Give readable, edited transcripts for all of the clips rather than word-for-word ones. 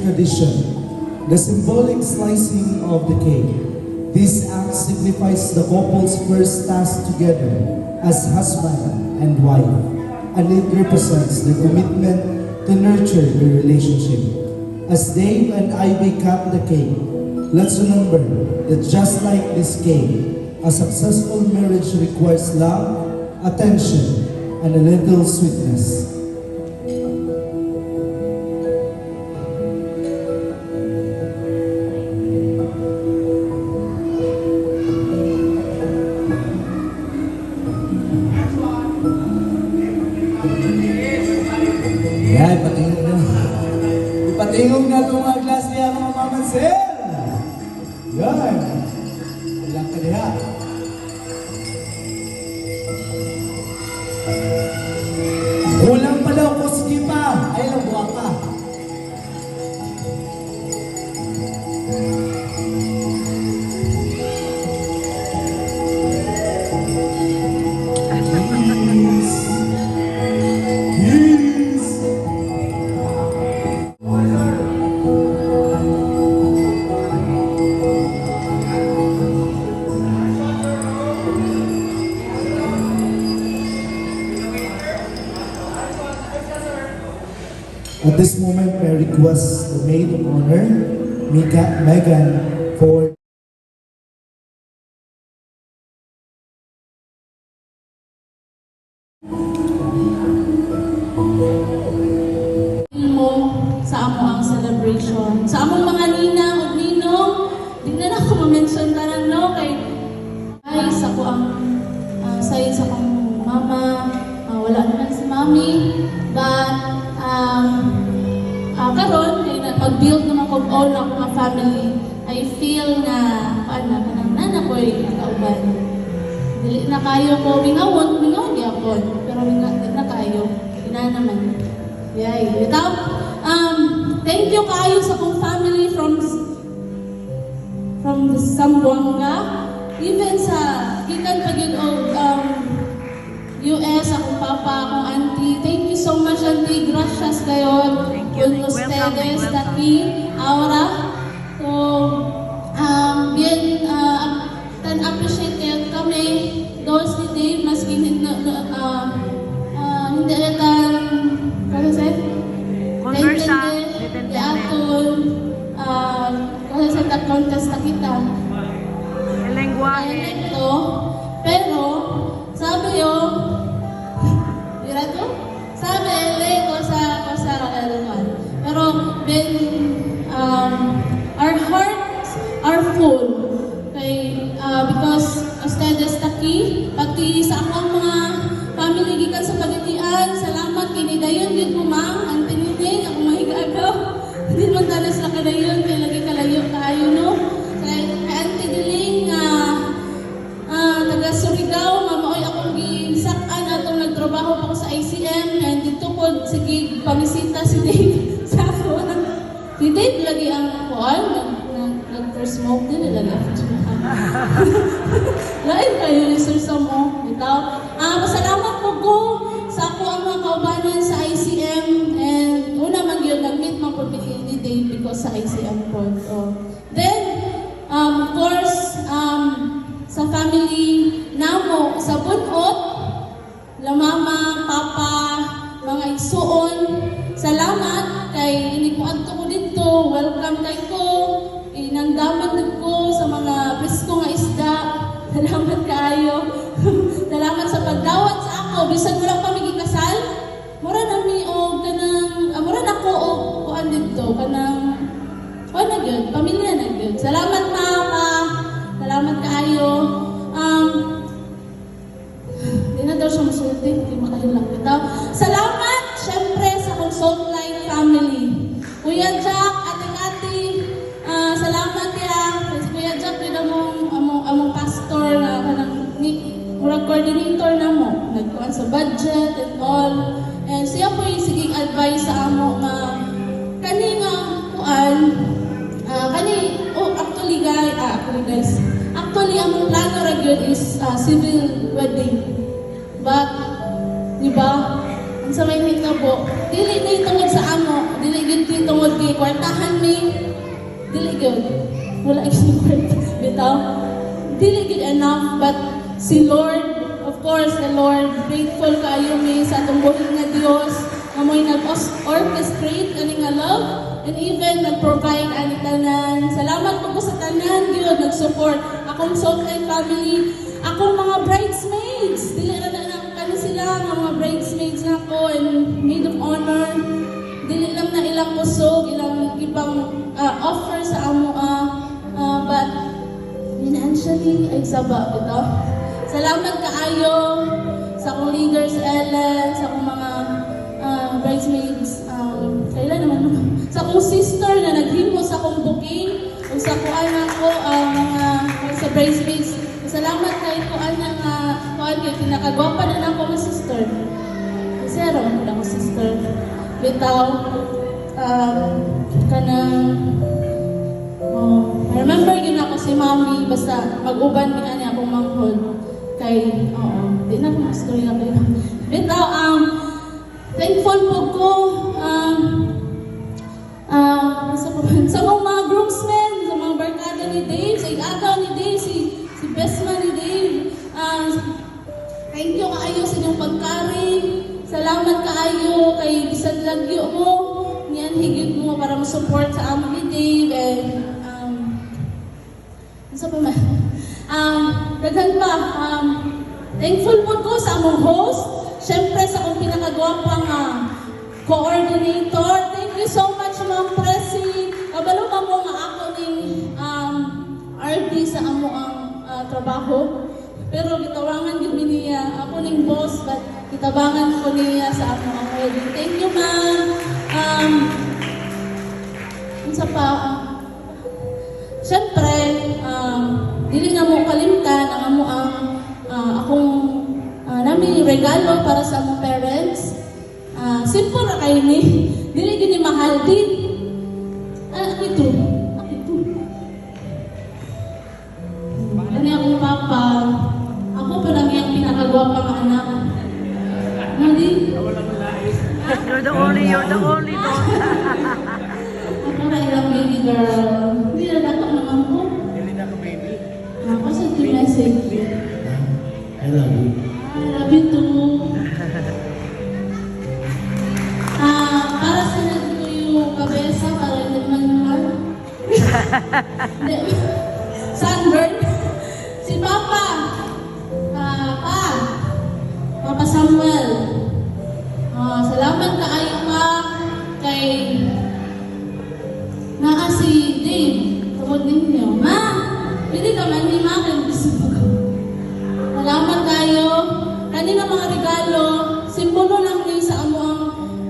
tradition, the symbolic slicing of the cake. This act signifies the couple's first task together as husband and wife, and it represents their commitment to nurture the relationship. As Dave and Ivy cut the cake, let's remember that just like this cake, a successful marriage requires love, attention, and a little sweetness. Yan, patingog na. Ipatingog na itong mga glass niya mga mamansel. Yan. Ilang ka niya. Kulang pa daw ko, sige pa. Ay, labuha ka. At this moment, I request the maid of honor, Megan, for mo sa amo ang celebration. Sa among mga ninang ug ninong, tingnan ako ma-mention tanan no kay ay sa ko ang side sa kong mama, wala naman si mami, but karon kay mag-build naman kog own ako nga family. I feel na paano kanang nana ko kauban. Dili na kayo ko mingawon gyapon, pero na kayo ina naman. Yay. Without, thank you kayo sa kong family from the Zamboanga. Even sa, gikan pa yun US, akong papa, akong auntie. Thank you so much, auntie. Gracias kayo. Thank you. Ustedes, Taki, Aura. So, bien, appreciate kayo kami. Those ni Dave, mas hindi tan ano sa'yo? Conversa. Di aton, kasi sa ta-contest na kita. El lenguaje. Ito, pero, sabi yun, mira to? Sabi, ko sa kalaluan. Pero, then, our hearts are full. Okay, because, ustedes taki, pati sa akong mga family gikan sa pagitian, salamat kinidayon gid mo ma'am, ang tinidin ako mahigagaw. Hindi man tanas la kadayon kay lagi kalayo kaayo no. Kay Auntie Diling taga Surigao, mamoy akong gisak-an atong nagtrabaho pa ko sa ICM and dito pod sige pamisita si Dave sa ako. Si Dave lagi ang kuan nag-smoke din lagi ako. Lain kayo ni Sir Samo. Pasalamat po ko sa ako ang mga kaubanan sa ICM and una man yun, nag-meet man po ni Dave because sa ICM po. Then, of course, sa family namo, sa bunot, la mama, papa, mga igsuon, salamat kay inikuan ko dito, welcome kay ko, inangdaman ko sa mga presko nga isda. Salamat kayo. Salamat sa pagdawat sa ako. Bisan wala pa may kasal. Mura na mi o kanang mura na ko o kuan dito kanang na gyud, pamilya na gyud. Salamat mama. Salamat kayo. Di na daw siya masulti, di makahilak bitaw. Salamat syempre sa Consult Life family. Kuya Jack, ating-ati, salamat ya. Kuya Jack din among pastor na kanang murag coordinator na mo, nagkuhan sa budget and all. And siya po yung siging advice sa amo nga kani nga kuan actually guys, actually among plano ra gyud is civil wedding. But di ba? Sa may hitabo, dili na itungod sa amo, dili gid itungod kay kwartahan mi, dili gid. Wala gyud kwarta, bitaw. Dili gid enough, but si Lord, of course, the Lord, grateful kayo mi sa atong buhi nga Dios, nga mo'y nag-orchestrate ani nga love, and even nag-provide ani tanan. Salamat po sa tanan, gyud nag-support akong Soultime family, akong mga bridesmaids, dili ra na kani sila nga mga bridesmaids nako and maid of honor. Dili lang na ilang kusog, ilang ibang offer sa amo but financially ay saba ito. Salamat kaayo sa akong leaders Ellen, sa akong mga bridesmaids, kailan naman sa akong sister na naghimo sa akong booking ug sa kuan ako mga sa bridesmaids. Salamat kay kuan nga kuan kay pinakagwapa na ako nga sister. Zero man ako sister. Bitaw kanang I remember yun ako si Mami basta mag-uban mi ani akong manghod kay di na ko story na kayo. Bitaw thankful po ko sa mga groomsmen, sa mga barkada ni Dave, sa igagaw ni Dave, si best man ni Dave. Thank you kaayo sa inyong pagkari. Salamat kaayo kay bisan lagyo mo. Niyan higit mo para mo-support sa amo ni Dave and sa pa man. Daghan pa. Thankful po ko sa among host. Siyempre sa akong pinakagwapang coordinator. Thank you so much, Ma'am Presi. Kabalo pa mo nga ako ning RD sa amo ang trabaho. Pero gitawangan yun niya. Ako ning boss, but gitabangan ko niya sa amo ang wedding. Thank you, ma'am. Unsa pa? Siyempre, dili na mo kalimtan ang amo ang akong namin regalo para sa among parents. Simple ra kay ni. Dili gini mahal din. Ito. Ano akong papa? Ako pa lang yung pinakagwapang anak. Hindi? You're the only daughter. Ako na ilang baby girl. Hindi na dapat naman po. Hindi na ko baby. Ako sa message. I love you. I love you too. Para sa nagko yung kabesa, para hindi naman yung heart. Sunburn. Si Papa. Papa Samuel. Salamat kaayo ka kay naa si Dave. Tungod ninyo. Ma! Pwede ka man ni Ma kay gusto mo ka. Salamat kayo. Kanina mga regalo, simbolo lang ni sa amo ang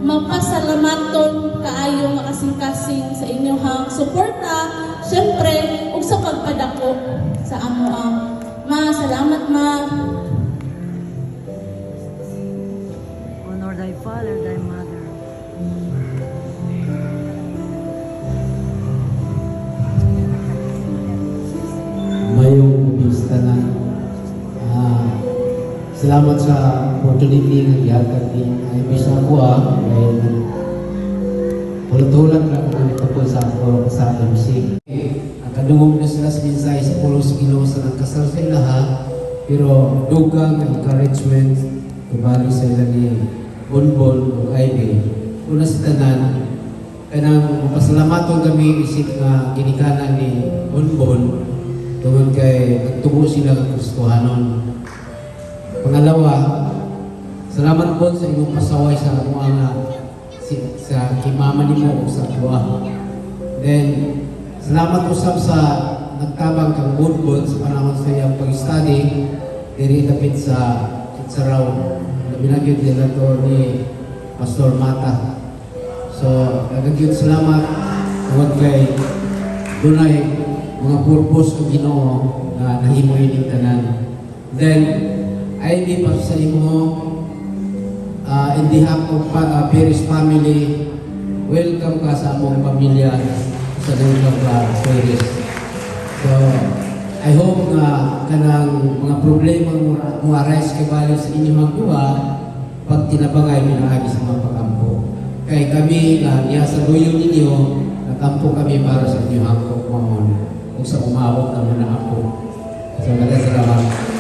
mapasalamaton kaayo makasing-kasing sa inyong suporta. Siyempre, ug sa pagpadako sa amo ang Ma. Salamat, Ma. Honor thy father, thy mother. Mayong bista na. Salamat sa opportunity ng gihatag ni ay bisa ko dahil ulat-ulat lang ang tungkol sa MC. Ang kadungog na sila sa minsay sa pulos kilo sa nagkasal sa ilaha, pero dugang encouragement kubali sa ila ni Bonbon o Ivy. Una sa tanan, kanang pasalamaton kami isip nga ginikanan ni Bonbon tungod kay nagtubo sila ng Kristohanon. Pangalawa, salamat po sa inyong pasaway sa mga sa kimama ni mo o sa tuwa. Then, salamat usap sa nagtabang kang Bonbon sa panahon sa iyang pag-study diri tapit sa Saraw na binagyod nila to ni Pastor Mata. So, nagagyod salamat tungod kay dunay mga purpose ng Ginoo na nahimoy ning tanan. Then, ay di pa sa imo in behalf of Perez family, welcome ka sa among pamilya sa Dungog Perez. So, I hope na kanang mga problema mo arise kay balik sa inyong duha pagtinabangay minaagi sa mga pagampo. Kay kami niya sa luyo ninyo, nakampo kami para sa inyo hangkok mamon. Kung sa umawot na muna ako. So, salamat.